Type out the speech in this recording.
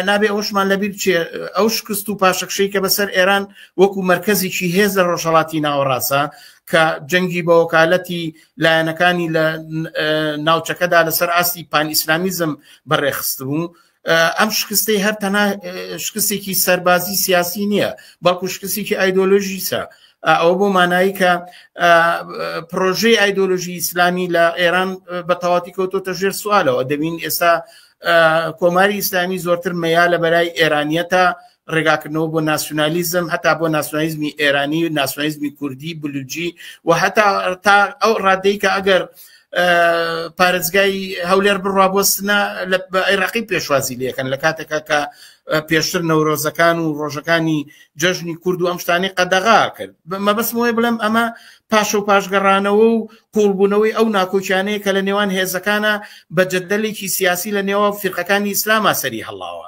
نابێ ئەوشمان لەبیر بچێ ئەو شکست و پاشەکشەی کە بەسەر ئێران وەکو مرکزێکی هێزە ڕۆژهەڵاتی ناوەڕاستە کە جەنگی بە وەکالەتی لایەنەکانی لە ناوچەکەدا لەسەر ئاستی پان ئیسلامیزم بەڕێخست بوو. ئەم شکستەی هەر تەنها شکستێکی سەربازی سیاسی نییە، بەڵکو شکستێکی ئایدۆلۆژیسە. ئەوە بۆ مانایی کە پرۆژەی ئایدۆلۆژی ئیسلامی لە ئێران بە تەواتی کەوتۆتە ژێر سوالەوە. دەبین ئێستا کۆماری ئیسلامی زۆرتر مەیا لە بەرای ئێرانیەتە ڕێگاکردنەوە بۆ ناسیۆنالیزم، هەتا بۆ ناسیۆنالیزمی ئێرانی و ناسیۆنالیزمی کوردی بلوجی و هەتا تا ئەو ڕادەی کە ئەگەر پارێزگای هەولێر بڕوا بۆستنە بە عێراقی پێشوازی لەکەن لە کاتێکە کە پێشتر نەورۆزەکان و ڕۆژەکانی جەژنی کورد و ئەم شتانی قەدەغا کرد. مەبەستمەوەی بڵێم ئەمە پاشە و پاشگەڕانەوە و قوڵبوونەوەی ئەو ناکۆچیانەیە کە لە نێوان هێزەکانە بە جەدەلێکی سیاسی لە نێوە فیرقەکانی ئیسلاما سەری هەڵاوە.